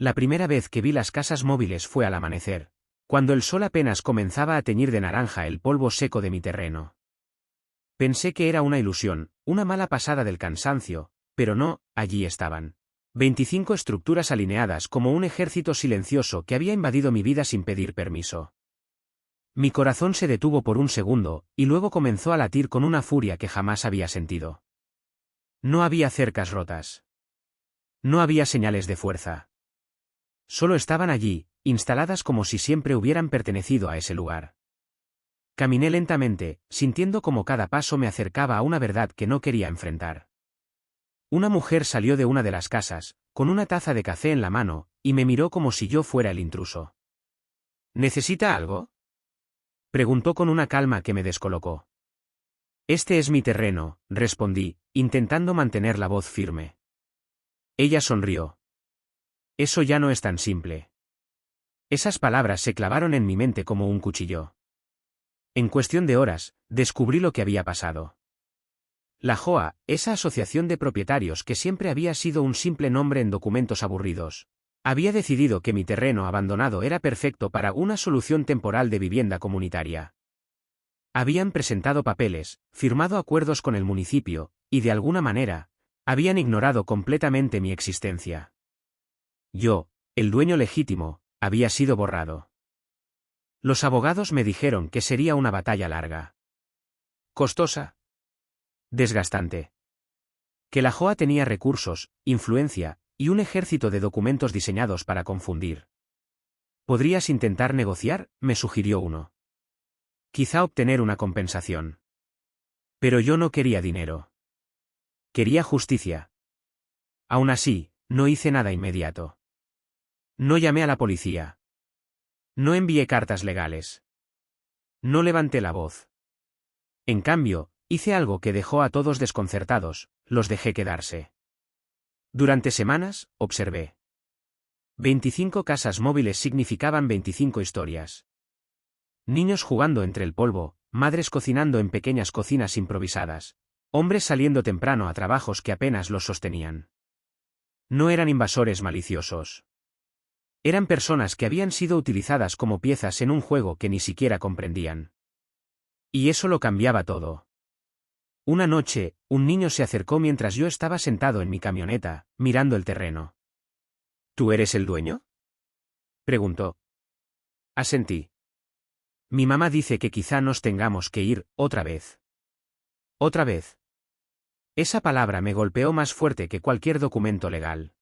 La primera vez que vi las casas móviles fue al amanecer, cuando el sol apenas comenzaba a teñir de naranja el polvo seco de mi terreno. Pensé que era una ilusión, una mala pasada del cansancio, pero no, allí estaban. 25 estructuras alineadas como un ejército silencioso que había invadido mi vida sin pedir permiso. Mi corazón se detuvo por un segundo, y luego comenzó a latir con una furia que jamás había sentido. No había cercas rotas. No había señales de fuerza. Solo estaban allí, instaladas como si siempre hubieran pertenecido a ese lugar. Caminé lentamente, sintiendo como cada paso me acercaba a una verdad que no quería enfrentar. Una mujer salió de una de las casas, con una taza de café en la mano, y me miró como si yo fuera el intruso. ¿Necesita algo?, preguntó con una calma que me descolocó. Este es mi terreno, respondí, intentando mantener la voz firme. Ella sonrió. Eso ya no es tan simple. Esas palabras se clavaron en mi mente como un cuchillo. En cuestión de horas, descubrí lo que había pasado. La JOA, esa asociación de propietarios que siempre había sido un simple nombre en documentos aburridos, había decidido que mi terreno abandonado era perfecto para una solución temporal de vivienda comunitaria. Habían presentado papeles, firmado acuerdos con el municipio, y de alguna manera, habían ignorado completamente mi existencia. Yo, el dueño legítimo, había sido borrado. Los abogados me dijeron que sería una batalla larga. Costosa. Desgastante. Que la JOA tenía recursos, influencia, y un ejército de documentos diseñados para confundir. ¿Podrías intentar negociar?, me sugirió uno. Quizá obtener una compensación. Pero yo no quería dinero. Quería justicia. Aún así, no hice nada inmediato. No llamé a la policía. No envié cartas legales. No levanté la voz. En cambio, hice algo que dejó a todos desconcertados, los dejé quedarse. Durante semanas, observé. 25 casas móviles significaban 25 historias. Niños jugando entre el polvo, madres cocinando en pequeñas cocinas improvisadas, hombres saliendo temprano a trabajos que apenas los sostenían. No eran invasores maliciosos. Eran personas que habían sido utilizadas como piezas en un juego que ni siquiera comprendían. Y eso lo cambiaba todo. Una noche, un niño se acercó mientras yo estaba sentado en mi camioneta, mirando el terreno. ¿Tú eres el dueño?, preguntó. Asentí. Mi mamá dice que quizá nos tengamos que ir, otra vez. ¿Otra vez? Esa palabra me golpeó más fuerte que cualquier documento legal.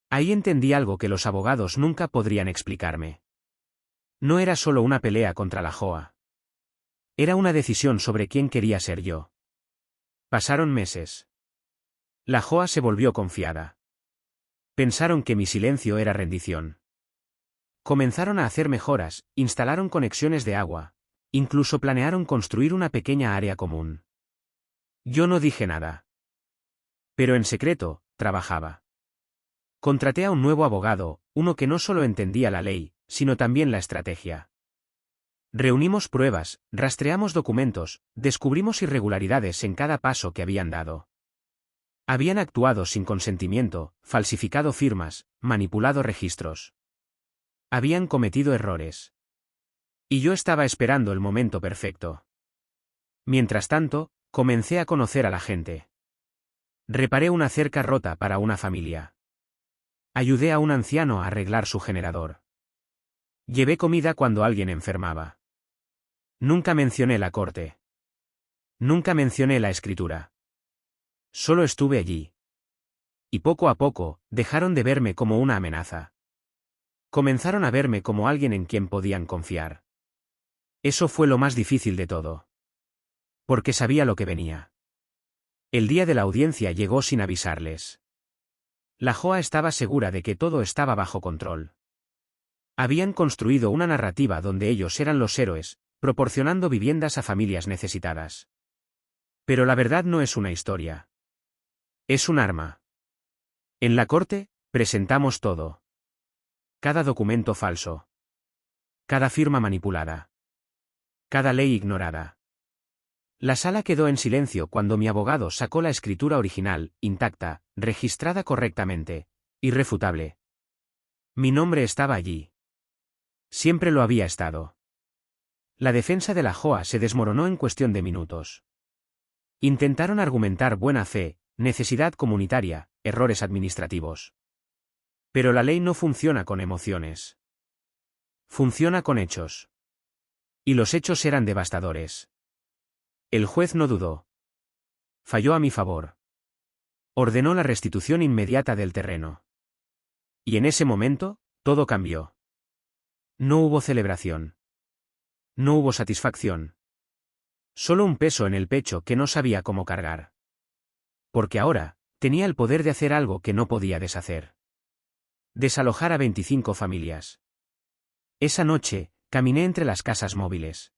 Ahí entendí algo que los abogados nunca podrían explicarme. No era solo una pelea contra la JOA. Era una decisión sobre quién quería ser yo. Pasaron meses. La JOA se volvió confiada. Pensaron que mi silencio era rendición. Comenzaron a hacer mejoras, instalaron conexiones de agua, incluso planearon construir una pequeña área común. Yo no dije nada. Pero en secreto, trabajaba. Contraté a un nuevo abogado, uno que no solo entendía la ley, sino también la estrategia. Reunimos pruebas, rastreamos documentos, descubrimos irregularidades en cada paso que habían dado. Habían actuado sin consentimiento, falsificado firmas, manipulado registros. Habían cometido errores. Y yo estaba esperando el momento perfecto. Mientras tanto, comencé a conocer a la gente. Reparé una cerca rota para una familia. Ayudé a un anciano a arreglar su generador. Llevé comida cuando alguien enfermaba. Nunca mencioné la corte. Nunca mencioné la escritura. Solo estuve allí. Y poco a poco, dejaron de verme como una amenaza. Comenzaron a verme como alguien en quien podían confiar. Eso fue lo más difícil de todo. Porque sabía lo que venía. El día de la audiencia llegó sin avisarles. La JOA estaba segura de que todo estaba bajo control. Habían construido una narrativa donde ellos eran los héroes, proporcionando viviendas a familias necesitadas. Pero la verdad no es una historia. Es un arma. En la corte, presentamos todo. Cada documento falso. Cada firma manipulada. Cada ley ignorada. La sala quedó en silencio cuando mi abogado sacó la escritura original, intacta, registrada correctamente, irrefutable. Mi nombre estaba allí. Siempre lo había estado. La defensa de la JOA se desmoronó en cuestión de minutos. Intentaron argumentar buena fe, necesidad comunitaria, errores administrativos. Pero la ley no funciona con emociones. Funciona con hechos. Y los hechos eran devastadores. El juez no dudó. Falló a mi favor. Ordenó la restitución inmediata del terreno. Y en ese momento, todo cambió. No hubo celebración. No hubo satisfacción. Solo un peso en el pecho que no sabía cómo cargar. Porque ahora, tenía el poder de hacer algo que no podía deshacer. Desalojar a 25 familias. Esa noche, caminé entre las casas móviles.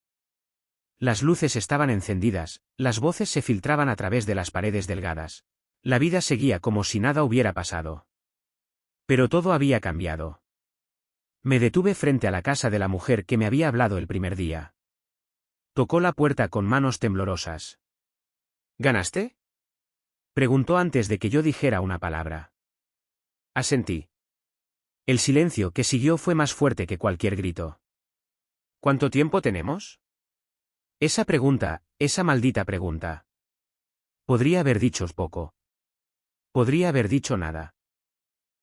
Las luces estaban encendidas, las voces se filtraban a través de las paredes delgadas. La vida seguía como si nada hubiera pasado. Pero todo había cambiado. Me detuve frente a la casa de la mujer que me había hablado el primer día. Tocó la puerta con manos temblorosas. ¿Ganaste?, preguntó antes de que yo dijera una palabra. Asentí. El silencio que siguió fue más fuerte que cualquier grito. ¿Cuánto tiempo tenemos? Esa pregunta, esa maldita pregunta. Podría haber dicho poco. Podría haber dicho nada.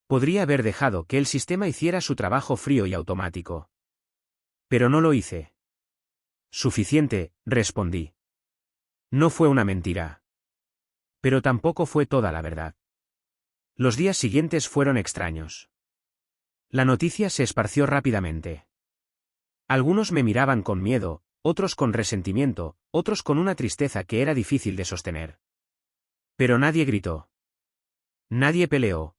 Podría haber dejado que el sistema hiciera su trabajo frío y automático. Pero no lo hice. Suficiente, respondí. No fue una mentira. Pero tampoco fue toda la verdad. Los días siguientes fueron extraños. La noticia se esparció rápidamente. Algunos me miraban con miedo, otros con resentimiento, otros con una tristeza que era difícil de sostener. Pero nadie gritó. Nadie peleó.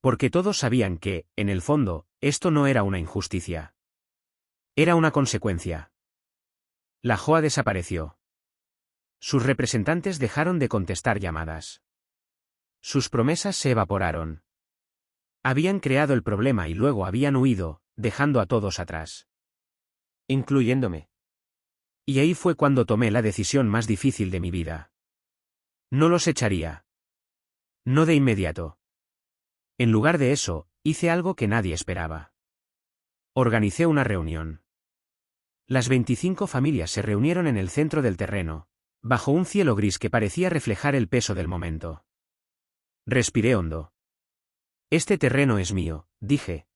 Porque todos sabían que, en el fondo, esto no era una injusticia. Era una consecuencia. La JOA desapareció. Sus representantes dejaron de contestar llamadas. Sus promesas se evaporaron. Habían creado el problema y luego habían huido, dejando a todos atrás. Incluyéndome. Y ahí fue cuando tomé la decisión más difícil de mi vida. No los echaría. No de inmediato. En lugar de eso, hice algo que nadie esperaba. Organicé una reunión. Las 25 familias se reunieron en el centro del terreno, bajo un cielo gris que parecía reflejar el peso del momento. Respiré hondo. Este terreno es mío, dije.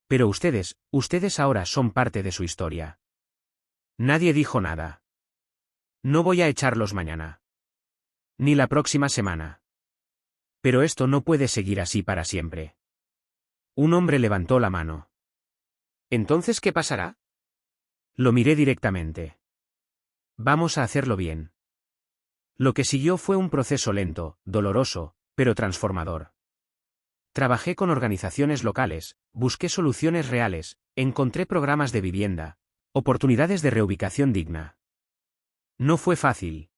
Pero ustedes ahora son parte de su historia. Nadie dijo nada. No voy a echarlos mañana. Ni la próxima semana. Pero esto no puede seguir así para siempre. Un hombre levantó la mano. ¿Entonces qué pasará? Lo miré directamente. Vamos a hacerlo bien. Lo que siguió fue un proceso lento, doloroso, pero transformador. Trabajé con organizaciones locales, busqué soluciones reales, encontré programas de vivienda, oportunidades de reubicación digna. No fue fácil.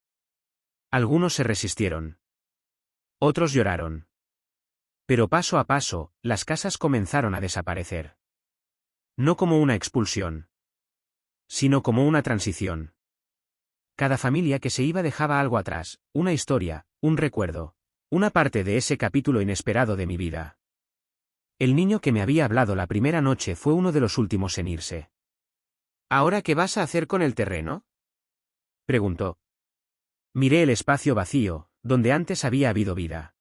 Algunos se resistieron. Otros lloraron. Pero paso a paso, las casas comenzaron a desaparecer. No como una expulsión, sino como una transición. Cada familia que se iba dejaba algo atrás, una historia, un recuerdo, una parte de ese capítulo inesperado de mi vida. El niño que me había hablado la primera noche fue uno de los últimos en irse. ¿Ahora qué vas a hacer con el terreno?, preguntó. Miré el espacio vacío, donde antes había habido vida.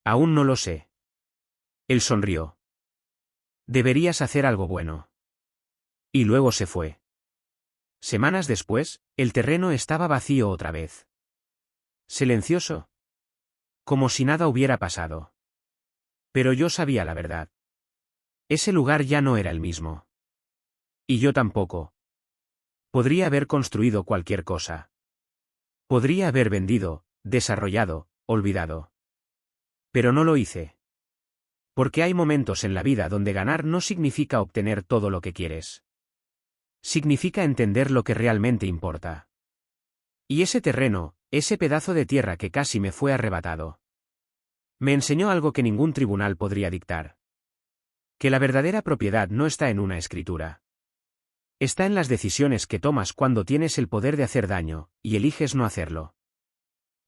Aún no lo sé. Él sonrió. Deberías hacer algo bueno. Y luego se fue. Semanas después, el terreno estaba vacío otra vez. Silencioso. Como si nada hubiera pasado. Pero yo sabía la verdad. Ese lugar ya no era el mismo. Y yo tampoco. Podría haber construido cualquier cosa. Podría haber vendido, desarrollado, olvidado. Pero no lo hice. Porque hay momentos en la vida donde ganar no significa obtener todo lo que quieres. Significa entender lo que realmente importa. Y ese terreno, ese pedazo de tierra que casi me fue arrebatado, me enseñó algo que ningún tribunal podría dictar. Que la verdadera propiedad no está en una escritura. Está en las decisiones que tomas cuando tienes el poder de hacer daño, y eliges no hacerlo.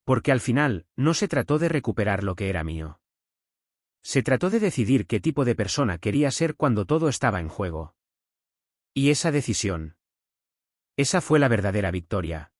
Porque al final, no se trató de recuperar lo que era mío. Se trató de decidir qué tipo de persona quería ser cuando todo estaba en juego. Y esa decisión. Esa fue la verdadera victoria.